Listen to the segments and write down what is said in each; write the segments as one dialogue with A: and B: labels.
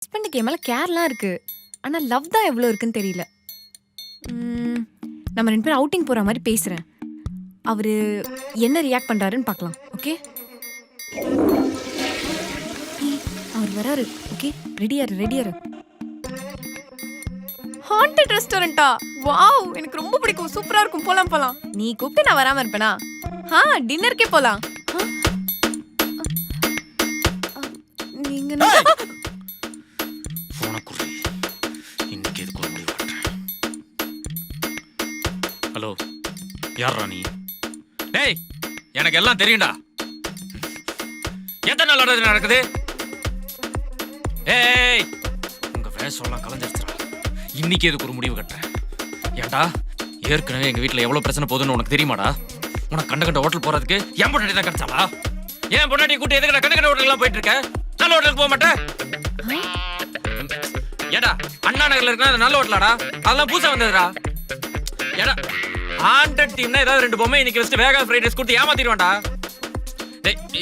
A: ஹஸ்பண்டுக்கு என் மேல கேர்லாம் இருக்கு. ஆனா லவ் தான் எவ்வளோ இருக்குன்னு தெரியல. நம்ம 2 பேரும் அவுட்டிங் போற மாதிரி பேசுறேன். அவரு என்ன ரியாக்ட் பண்றாருன்னு பார்க்கலாம். ஓகே? அவர் வராரு. ஓகே? ரெடியாரு. ஹாண்டட் ரெஸ்டாரண்டா? வாவ்! எனக்கு ரொம்ப பிடிக்கும். சூப்பரா இருக்கும். போலாம். நீ கூப்பிட்டு நான் வராம இருப்பேனா? டின்னருக்கே போலாம். நீங்க
B: ஹலோ, யாரா நீ? டேய், எனக்கு எல்லாம் தெரியும்டா. எத்தனை நாள் இது நடக்குது? ஏய், உங்க வேஷம்லாம் கலைஞ்சிருச்சுடா. இன்னைக்கு எதுக்கு ஒரு முடிவு கட்டுறேன்? ஏன்டா, ஏற்கனவே எங்க வீட்டுல எவ்வளவு பிரச்சனை போகுதுன்னு உனக்கு தெரியுமாடா? உனக்கு கண்ட ஹோட்டல் போறதுக்கு என் பொண்டாட்டி தான் கிடைச்சாளா? ஏன் பொண்டாட்டி கூட்டி எதுக்கு கண்ட ஹோட்டல் எல்லாம் போயிட்டு இருக்க? நல்ல ஹோட்டலுக்கு போக மாட்டேன். ஏடா, அண்ணா நகர்ல இருக்கிற நல்ல ஹோட்டலாடா? அதெல்லாம் பூசா வந்ததுடா. ஏடா, ஹாண்டட் டீம்னா ஏதாவது 2 பொம்மை இன்னைக்கு வச்சுட்டு வேகா ஃப்ரைட் ரைஸ் கொடுத்து ஏமாத்திடுவான்டா.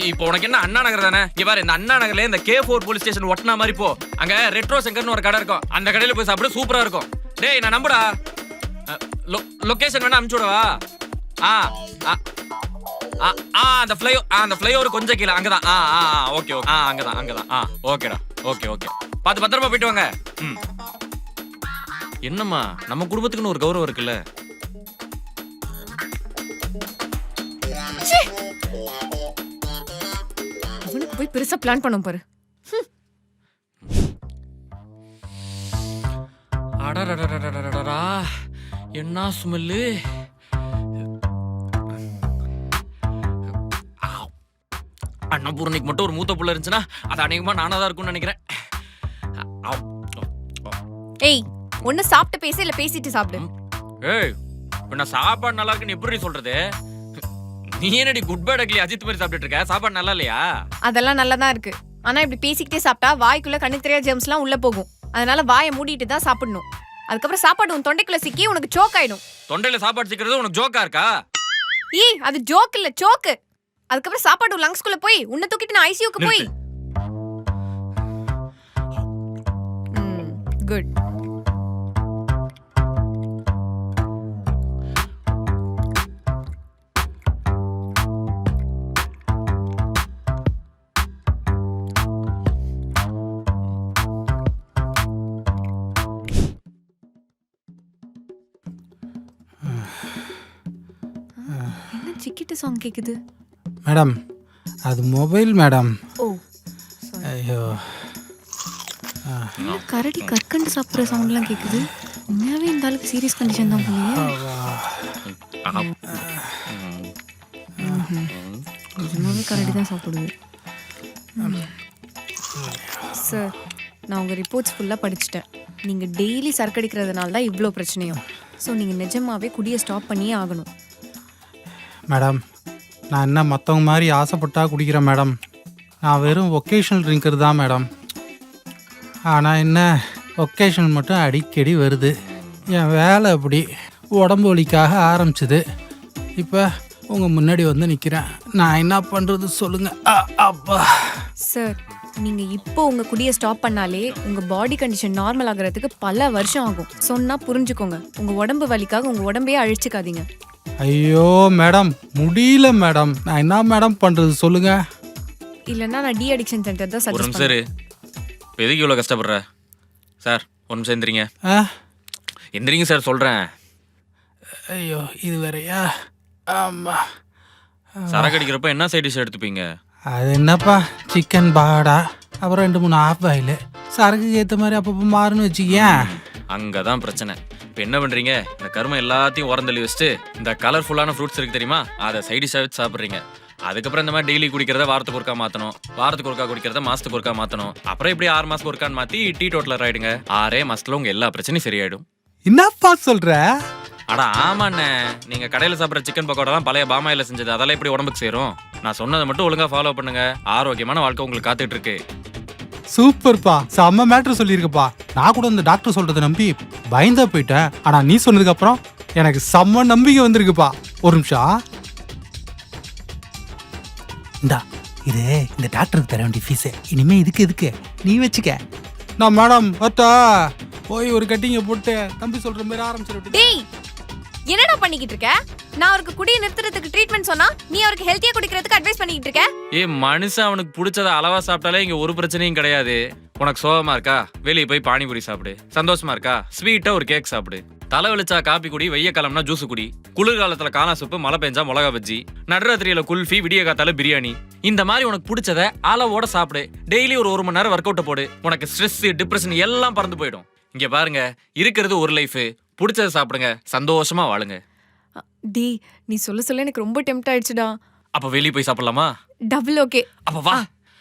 B: இப்போ உனக்கு என்ன அண்ணா நகர் தானே? இங்க பாரு, இந்த அண்ணா நகர்ல இந்த K4 போலீஸ் ஸ்டேஷன் ஒட்டினா மாதிரி போ. அங்க ரெட்ரோ செங்கர்னு ஒரு கடை இருக்கும். அந்த கடையில போய் சாப்பிட சூப்பரா இருக்கும். டேய், நான் நம்புடா. லொகேஷன் வேணா அனுப்பிச்சு விடவா? அந்த ஃப்ளைஓவர் கொஞ்சம் கீழே அங்கதான். ஓகே அங்கதான். ஓகேடா. ஓகே பார்த்து பத்திரமா போயிட்டு வாங்க. என்னம்மா, நம்ம குடும்பத்துக்குன்னு ஒரு கௌரவம் இருக்குல்ல?
A: அவனுக்கு போய் பெருசா பிளான் பண்ண பாரு.
B: அடடடடடடடா, என்ன ஸ்மெல்லு! அன்னபூரணிக்கு மட்டும் ஒரு மூத்த புள்ள இருந்துச்சுன்னா அது அநேகமா நானா தான் இருக்கும்னு நினைக்கிறேன்.
A: ஏய், ஒண்ணு சாப்பிட்டு பேசு, இல்ல பேசிட்டு சாப்பிடு.
B: ஏய், நான் சாப்பாடு நல்லா இருக்குன்னு எப்படி சொல்றது? நீ என்னடி குட் பேட் அக்லி அஜித் மாதிரி சாப்பிட்டு இருக்க? சாப்பாடு நல்லா இல்லையா?
A: அதெல்லாம் நல்லா தான் இருக்கு. ஆனா இப்படி பேசிக்கிட்டே சாப்பிட்டா வாய்க்குள்ள கண்ணுக்கு தெரியாத ஜெர்ம்ஸ்லாம் உள்ள போகும். அதனால வாயை மூடிட்டு தான் சாப்பிடணும். அதுக்கப்புறம் சாப்பாடு உன் தொண்டைக்குள்ள சிக்கி உனக்கு சோக் ஆயிடும்.
B: தொண்டையில சாப்பாடு சிக்கிறது உனக்கு ஜோக்கா இருக்கா?
A: ஏய், அது ஜோக் இல்ல, சோக்கு. அதுக்கப்புறம் சாப்பாடு உன் லங்ஸ்குள்ள போய் உன்னை தூக்கிட்டு நான் ஐசியூக்கு போய். குட். என்ன சிக்கிட்ட சாங் கேக்குது?
C: மேடம், அது மொபைல் மேடம்.
A: ஓ,
C: ஐயோ,
A: கரடி கற்கண்டு சாப்பிட்ற சவுண்ட்லாம் கேக்குது. உண்மையாவே இந்த அளவுக்கு சீரியஸ் கண்டிஷன் தான் போலியே. நிஜமாவே கரடி தான் சாப்பிடுது. சார், நான் உங்கள் ரிப்போர்ட்ஸ் ஃபுல்லாக படிச்சுட்டேன். நீங்கள் டெய்லி சரக்கடிக்கிறதுனால தான் இவ்வளோ பிரச்சனையும். ஸோ நீங்கள் நிஜமாவே குடியை ஸ்டாப் பண்ணியே ஆகணும்.
C: மேடம், நான் என்ன மற்றவங்க மாதிரி ஆசைப்பட்டா குடிக்கிறேன் மேடம். நான் வெறும் ஒகேஷனல் ட்ரிங்கர் தான் மேடம். ஆனால் என்ன, ஒகேஷனல் மட்டும் அடிக்கடி வருது. என் வேலை அப்படி உடம்பு வலிக்காக ஆரம்பிச்சுது. இப்போ உங்கள் முன்னாடி வந்து நிற்கிறேன். நான் என்ன பண்ணுறது சொல்லுங்கள். அப்பா
A: சார், நீங்கள் இப்போ உங்கள் குடியை ஸ்டாப் பண்ணாலே உங்கள் பாடி கண்டிஷன் நார்மல் ஆகிறதுக்கு பல வருஷம் ஆகும். சொன்னால் புரிஞ்சுக்கோங்க. உங்கள் உடம்பு வலிக்காக உங்கள் உடம்பையே அழிச்சிக்காதீங்க.
C: ஐயோ மேடம், முடியல மேடம். நான் என்ன மேடம் பண்ணுறது சொல்லுங்கள்.
A: இல்லைன்னா நான் டி அடிக்ஷன் சென்டர் தான்
B: ஒரு
A: சஜஸ்ட்
B: நிமிஷம் இரு. இப்போ எதுக்கு இவ்வளோ கஷ்டப்படுற? சார், ஒரு நிமிஷம் எந்திரிங்க. எந்திரிங்க சார், சொல்கிறேன்.
C: ஐயோ, இது வேறையா? ஆமாம்.
B: சரக்கு அடிக்கிறப்ப என்ன சைட் டிஷ் எடுத்துப்பீங்க?
C: அது என்னப்பா, சிக்கன் பாடா, அப்புறம் 2-3 ஆஃப் ஆயில். சரக்குக்கு ஏற்ற மாதிரி அப்பப்போ மாறுன்னு வச்சுக்கேன்.
B: அங்கே தான் பிரச்சனை. இப்போ என்ன பண்ணுறீங்க? இந்த கருமை எல்லாத்தையும் உரந்தள்ளி வச்சுட்டு இந்த கலர்ஃபுல்லான ஃப்ரூட்ஸ் இருக்குது தெரியுமா, அதை சைட் டிஷ்ஷாக வச்சு சாப்பிட்றீங்க. அதுக்கப்புறம் இந்த மாதிரி டெய்லி குடிக்கிறத வாரத்துக்கு ஒருக்கா மாற்றணும். வாரத்துக்கு ஒருக்கா குடிக்கிறத மாதத்துக்கு ஒருக்கா மாற்றணும். அப்புறம் இப்படி 6 மாதத்துக்கு ஒருக்கான்னு மாற்றி டீ டோட்டலர் ஆகிடுங்க. 6 மாதத்தில் உங்கள் எல்லா பிரச்சனையும் சரியாயிடும்.
C: என்னப்பா சொல்கிற?
B: அடா ஆமாண்ணே, நீங்கள் கடையில் சாப்பிட்ற சிக்கன் பக்கோடாலாம் பழைய பாமாயில் செஞ்சது. அதெல்லாம் எப்படி உடம்புக்கு சேரும்? நான் சொன்னதை மட்டும் ஒழுங்காக ஃபாலோ பண்ணுங்க. ஆரோக்கியமான வாழ்க்கை உங்களுக்கு காத்துட்டு இருக்கு.
C: சூப்பர்ப்பா, செம்ம மேட்ரு சொல்லியிருக்கப்பா. நான் கூட இந்த டாக்டர் சொல்றதை நம்பி பயந்தா போயிட்டேன். ஆனா நீ சொன்னதுக்கு அப்புறம் எனக்கு செம்ம நம்பிக்கை வந்திருக்குப்பா. ஒரு நிமிஷம். இந்தா, இது இந்த டாக்டருக்கு தர வேண்டிய ஃபீஸு. இனிமே இதுக்கு நீ வச்சுக்க. நான் மேடம் வரட்டா? போய் ஒரு கட்டிங்க போட்டு தம்பி சொல்ற மாதிரி ஆரம்பிச்சிட்டு.
A: டேய் என்னடா பண்ணிக்கிட்டு இருக்க? நான் அவருக்கு குடியை நிறுத்துறதுக்கு ட்ரீட்மெண்ட் சொன்னா நீ அவருக்கு ஹெல்த்தியா குடிக்கிறதுக்கு அட்வைஸ் பண்ணிக்கிட்டு இருக்க.
B: மனுஷன் அவனுக்கு பிடிச்சத அளவா சாப்பிட்டாலே இங்க ஒரு பிரச்சனையும் கிடையாது. உனக்கு சோகமா இருக்கா, வெளியே போய் பானிபூரி சாப்பிடு. சந்தோஷமா இருக்கா, ஸ்வீட்டா ஒரு கேக் சாப்பிடு. தலை வெளிச்சா காப்பி குடி, வெய்ய காலம்னா ஜூஸ் குடி. குளிர்காலத்துல காணா சூப்பு, மழை பெஞ்சா மிளகா பஜ்ஜி, நடுராத்திரியில குல்ஃபி, விடிய காத்தால பிரியாணி. இந்த மாதிரி உனக்கு பிடிச்சத அளவோட சாப்பிடு. டெய்லி ஒரு மணி நேரம் ஒர்க் அவுட் போடு. உனக்கு ஸ்ட்ரெஸ், டிப்ரெஷன் எல்லாம் பறந்து போயிடும். இங்க பாருங்க, இருக்கிறது ஒரு லைஃப். பிடிச்சத சாப்பிடுங்க, சந்தோஷமா வாழுங்க.
A: டேய் நீ சொல்ல சொல்ல எனக்கு ரொம்ப டெம்ப்ட் ஆயிடுச்சுடா.
B: அப்ப வெளியே போய் சாப்பிடலாமா?
A: Double okay.
B: அப்ப வா.